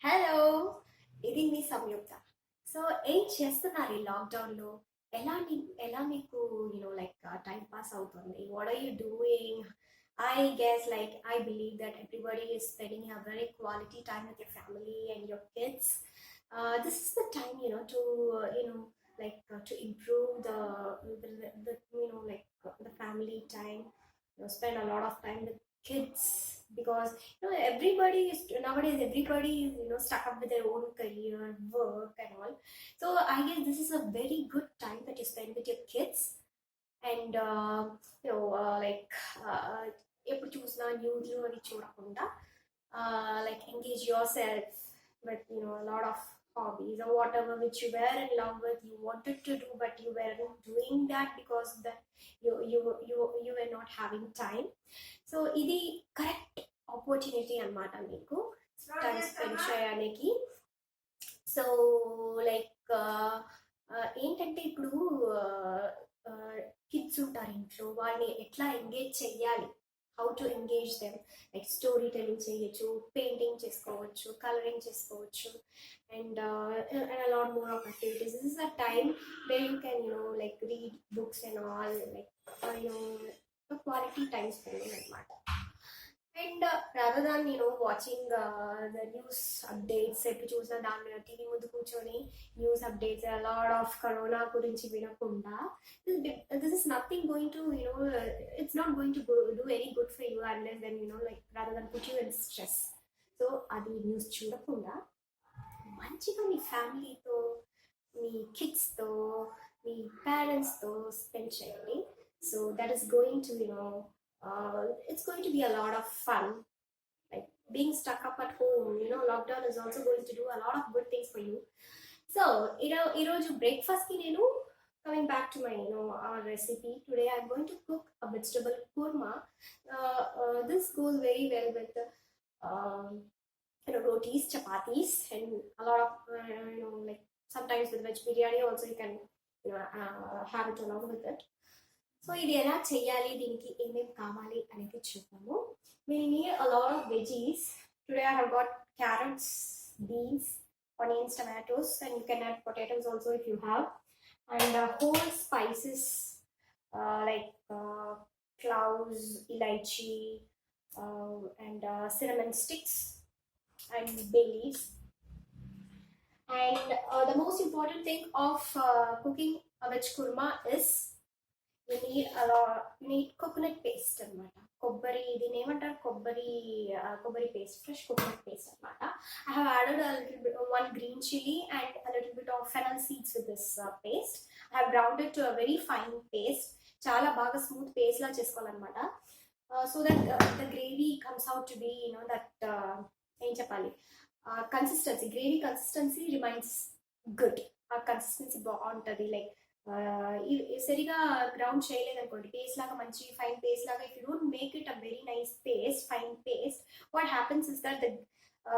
Hello, ఇది మీ సంయుక్త. So ఏం చేస్తున్నారు ఈ లాక్డౌన్లో? ఎలా ఎలా మీకు లైక్ టైం పాస్ అవుతుంది? What are you doing? I guess, like, I believe that everybody is spending a very quality time with your family and your kids. This is the time, to to improve the like the family time. Spend a lot of time with kids, because everybody is nowadays, everybody is stuck up with their own career, work, and all. So I guess this is a very good time that you spend with your kids. And like ఎప్పుడు చూసినా న్యూస్లు అవి చూడకుండా, like, engage yourself with a lot of hobbies or whatever which you were in love with, you wanted to do, but you weren't doing that because that you were not having time. So ఇది correct opportunity అన్నమాట మీకు time spend చేయడానికి. So like ఏంటంటే ఇప్పుడు kids ఉంటారు ఇంట్లో, వాళ్ళని ఎట్లా ఎంగేజ్ చెయ్యాలి, how to engage them, like story telling చేయొచ్చు, పెయింటింగ్ చేసుకోవచ్చు, కలరింగ్ చేసుకోవచ్చు, and allot more of activities. This is a time where you can like read books and all, like quality time spending అన్నమాట. And rather than watching the news updates, ఎప్పుడు చూసినా దాని TV ముందు కూర్చొని news updates lot of corona గురించి వినకుండా, this is nothing going to it's not going to do any good for you unless then like rather than put you in stress. So అది news చూడకుండా మంచిగా మీ ఫ్యామిలీతో, మీ కిడ్స్తో, మీ పేరెంట్స్తో spend చేయండి. So that is going to it's going to be a lot of fun. Like, being stuck up at home, lockdown is also going to do a lot of good things for you. So ఈరోజు బ్రేక్ఫాస్ట్కి నేను, coming back to my our recipe today, I'm going to cook a vegetable korma. This goes very well with rotis, chapathis, and a lot of like sometimes with veg biryani also you can have it along with it. So ఇది ఎలా చేయాలి, దీనికి ఏమేమి కావాలి అనేది చూద్దాము. We need a lot of veggies. Today I have got carrots, beans, onions, tomatoes, and you can add potatoes also if you have. And whole spices like cloves, elaichi, and cinnamon sticks, and bay leaves. And the most important thing of cooking a veg kurma is you need coconut paste అన్నమాట. కొబ్బరి, దీని ఏమంటారు, కొబ్బరి paste, fresh coconut paste అన్నమాట. I have added a little bit, one green chili and a little bit of fennel seeds with this paste. I have ground it to a very fine paste. చాలా బాగా smooth paste లా చేసుకోవాలన్నమాట. So that the gravy comes out to be that ఏం చెప్పాలి, consistency, gravy consistency remains good. ఆ consistency బాగుంటుంది. Like సరిగా ground చేయలేదనుకోండి, paste లాగా, మంచి ఫైన్ పేస్ట్ లాగా, if you don't make it a very nice paste, fine paste, what happens is that the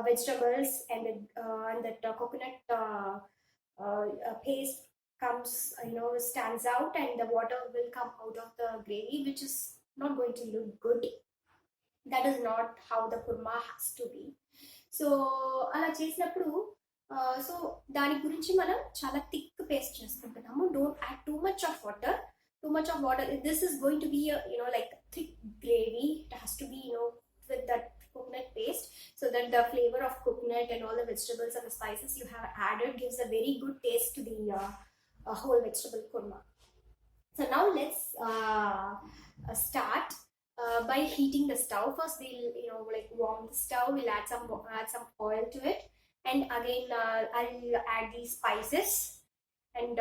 vegetables and that coconut paste comes, stands out, and the water will come out of the gravy, which is not going to look good. That is not how the kurma has to be. So అలా చేసినప్పుడు, so దాని గురించి మనం చాలా thick paste చేసుకుంటున్నాము. Don't add too much of water. This is going to be like thick gravy. It has to be with that coconut paste, so that the flavor of coconut and all the vegetables and the spices you have added gives a very good taste to the whole vegetable korma. So now let's start by heating the stove. First we'll like warm the stove. We'll add some oil to it, and again I'll add these spices, and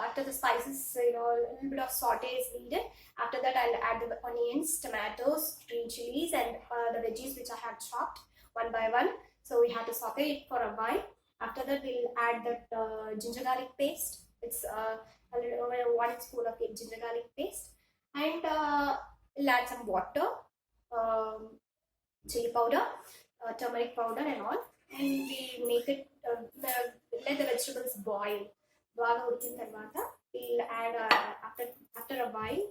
after the spices, a little bit of saute is needed. After that, I'll add the onions, tomatoes, green chilies, and the veggies which I have chopped one by one. So we have to saute it for a while. After that, we'll add that ginger garlic paste. It's a little over 1 spoon of ginger garlic paste, and we'll add some water, chili powder, turmeric powder, and all. And we make it, let the vegetables boil. బాగా ఉడికిన తర్వాత we'll add after a while,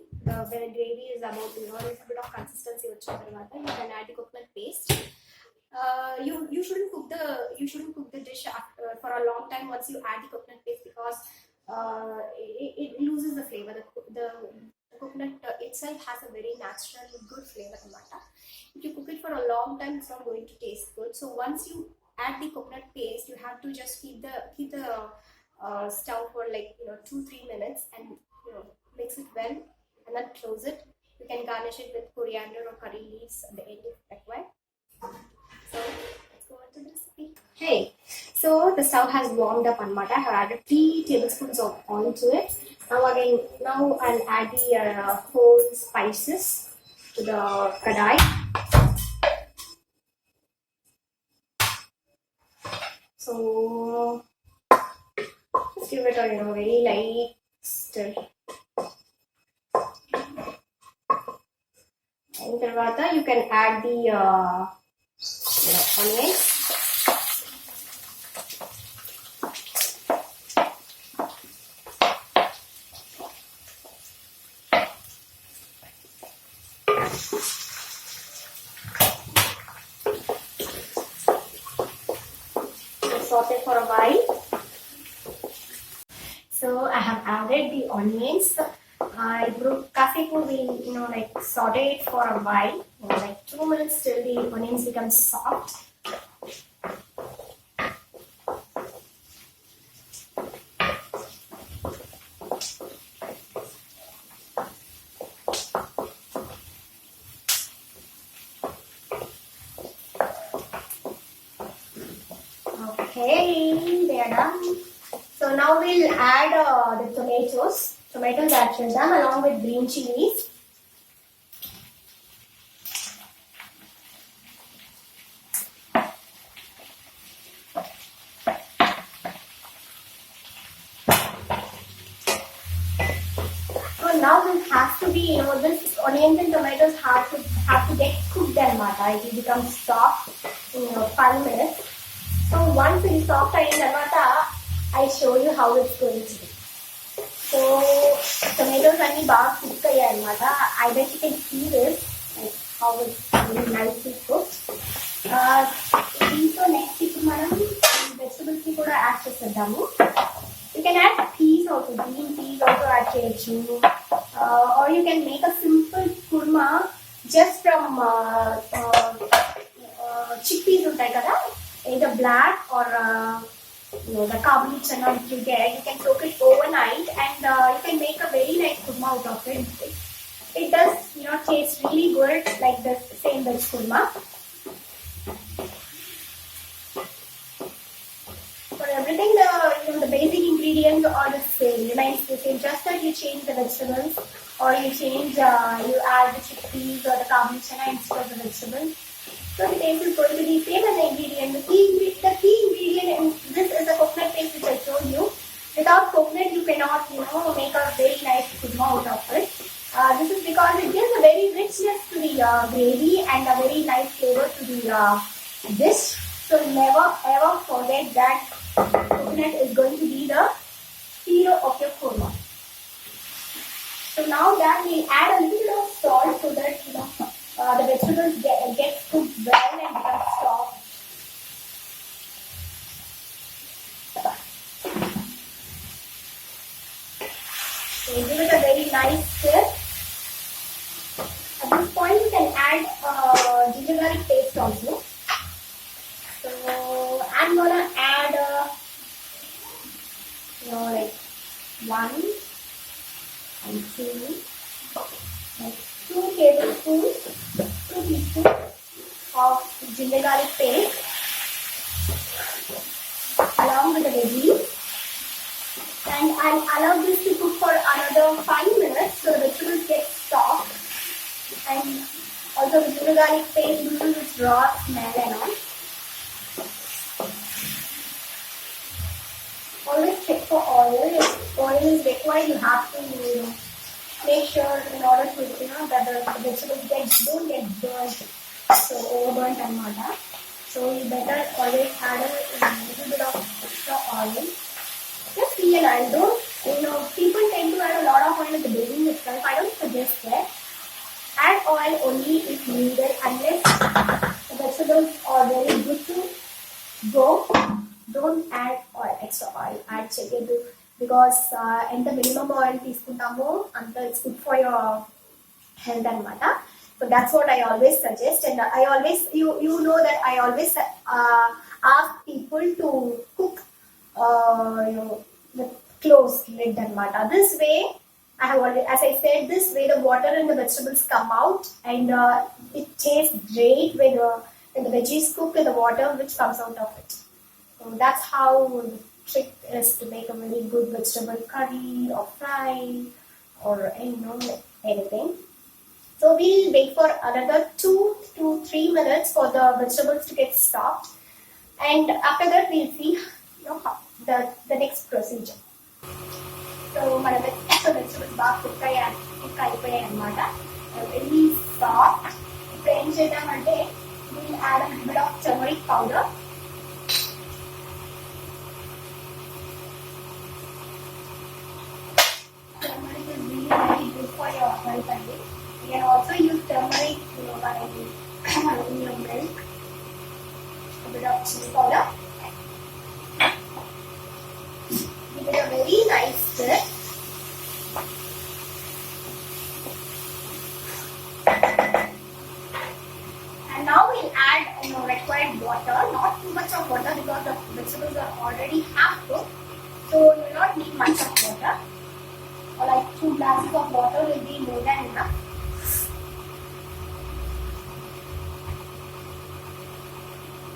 when the gravy is about little bit of consistency వచ్చిన తర్వాత you can add the coconut paste. You you shouldn't cook the dish for a long time once you add the coconut paste, because it loses the flavor. The coconut itself has a very natural good flavor. If you cook it for a long time, it's not going to taste good. So once you add the coconut paste, you have to just keep the stove for like 2-3 minutes, and mix it well, and then close it. You can garnish it with coriander or curry leaves at the end if required. So let's go on to the recipe. Hey, so the stove has warmed up on I have added 3 tablespoons of oil to it. Now I'll add the whole spices to the kadai. So just give it a very light stir. And tarvata you can add the onions. Saute for a while. So I have added the onions. Kafi will like saute it for a while, like 2 minutes till the onions become soft. Okay, they are done. So now we'll add the tomatoes. Tomatoes add to them along with green chilies. So now this has to be, this onions and tomatoes have to get cooked and it will become soft in 5 minutes. So once it is soft I show you how it's going to be. So tomatoes and baga cooked I bet you can see this, like how it's really nicely cooked. So next vegetables kuda add chesaddamu. You can add peas also, green peas also add cheyochu. Or you can make a simple kurma just from chickpeas untai kada, either black or the kabuli chana which you get. You can soak it overnight, and you can make a very nice kurma out of it. It does taste really good like the same veg kurma. For everything, the basic ingredients are the same, remains the same. Just that you change the vegetables, or you add the chickpeas or the kabuli chana instead of the vegetables. So the taste is going to be same as the ingredient. The key ingredient in this is the coconut paste which I told you. Without coconut, you cannot make a very nice kurma out of it. This is because it gives a very richness to the gravy and a very nice flavor to the dish. So never ever forget that coconut is going to be the hero of your kurma. So now that we add a little bit of salt so that the vegetables get cooked well and become soft. So give it a very nice stir. At this point, you can add ginger garlic paste also. So I'm gonna add like 1 and 2, like 2 tablespoons, 2 teaspoons of ginger garlic paste along with the veggies, and I'll allow this to cook for another 5 minutes so the vegetables get soft, and also the ginger garlic paste loses its raw smell and all. Always check for oil. If oil is required, you have to make sure in order to that the vegetables don't get burnt, so overburnt and all that. So you better always add a little bit of extra oil. Just be an oil. Don't people tend to add a lot of oil at the beginning itself. I don't suggest that. Add oil only if needed, unless the vegetables are very good to go. Don't add oil, extra oil. Add chicken because ఎంత minimum oil తీసుకుంటామో అంత it's good for your health అన్నమాట. So that's what I always suggest, and I always you know that I always ask people to cook with closed lid అన్నమాట. This way I have already, as I said, this way the water and the vegetables come out, and it tastes great when the veggies cook in the water which comes out of it. So that's how the trick is to make a very good vegetable curry or fry or anything. So we'll wait for another 2 to 3 minutes for the vegetables to get soft, and after that we'll see how the next procedure. So మన vegetables బాగా cook అయిపోయాయి అన్నమాట. Very soft. ఇప్పుడు ఏం చేద్దామంటే we'll add a little bit of turmeric powder. Turmeric is really very good for your health. You can also use turmeric in your milk. A bit of chili powder. Give it a very nice stir. And now we'll add required water. Not too much of water because the vegetables are already half cooked. So you will not need much of water. Or like 2 glasses of water will be more than enough.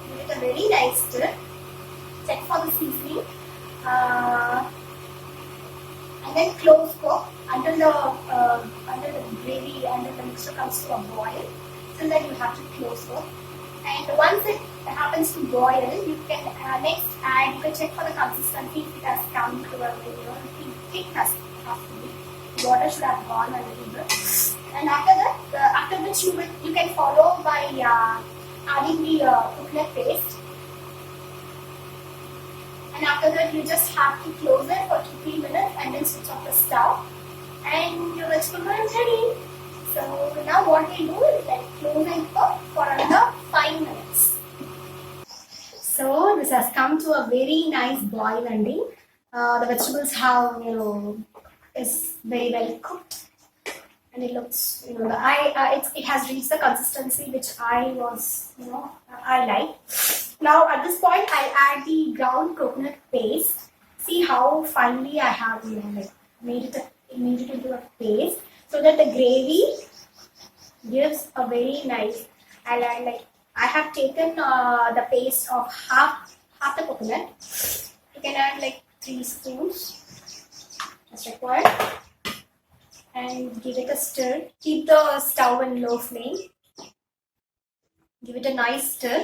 Give it a very nice stir. Check for the seasoning. And then close cook until the gravy, until the mixture comes to a boil. Till then you have to close cook. And once it happens to boil, you can next add. You can check for the consistency if it has come to a thick has to be. The water should have gone a little bit. And after that, after which you can follow by adding the coconut paste. And after that, you just have to close it for 2-3 minutes and then switch off the stove. And your vegetable is ready. So now what we do is close and cook for another 5 minutes. So this has come to a very nice boil, and the vegetables have is very well cooked, and it looks it has reached the consistency which I like. Now at this point I'll add the ground coconut paste. See how finely I have made it into a paste, so that the gravy gives a very nice. I have taken the paste of half the coconut. You can add 3 spoons as required, and give it a stir. Keep the stove on low flame. Give it a nice stir.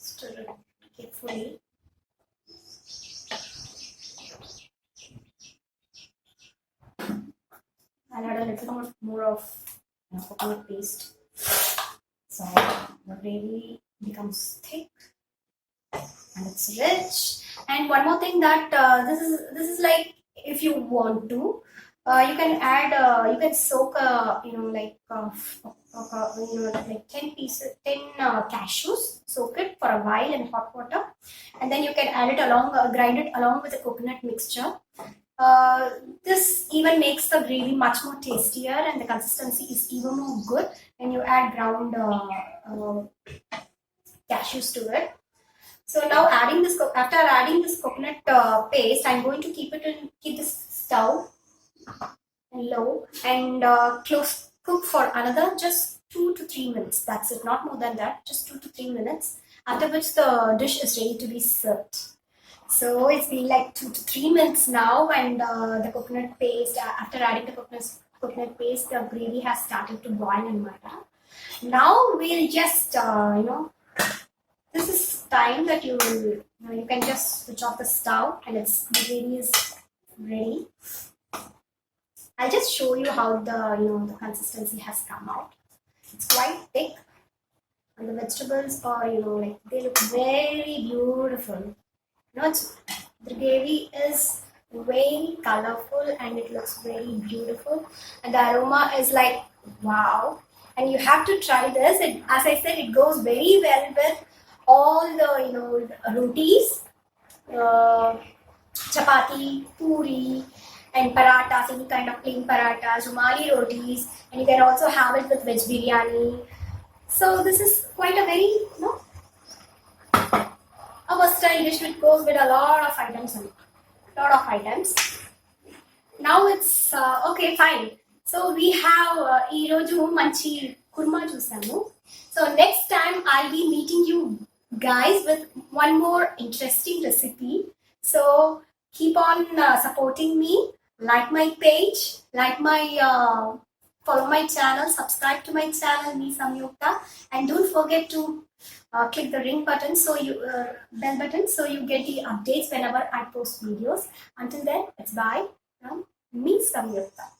Stir it carefully. I'll add a little more of coconut paste, so the gravy becomes thick and it's rich. And one more thing, that this is like, if you want to, you can add you can soak 10 cashews. Soak it for a while in hot water, and then you can add it grind it along with the coconut mixture. This even makes the gravy much more tastier, and the consistency is even more good when you add ground cashews to it. So now after adding this coconut paste, I'm going to keep this stove low and cook for another just 2 to 3 minutes. That's it, not more than that, just 2 to 3 minutes, after which the dish is ready to be served. So it's been 2 to 3 minutes now, and the coconut paste, after adding the coconut paste, the gravy has started to boil in matter. Now we'll just this is time that you can just switch off the stove, and the gravy is ready. I'll just show you how the consistency has come out. It's quite thick, and the vegetables are they look very beautiful. The gravy is very colorful and it looks very beautiful, and the aroma is like wow. And you have to try this. As I said, it goes very well with all the rotis, uh, chapati, puri, and parattas, any kind of plain parattas, Rumali rotis, and you can also have it with veg biryani. So this is quite a very a versatile dish which goes with a lot of items. Now it's okay, fine. So we have Iroju Manchi Kurma Chusamu. So next time I'll be meeting you guys with one more interesting recipe. So keep on supporting me. Like my page, follow my channel, subscribe to my channel, me Samyukta, and don't forget to click the ring button bell button so you get the updates whenever I post videos. Until then, it's bye from me Samyukta.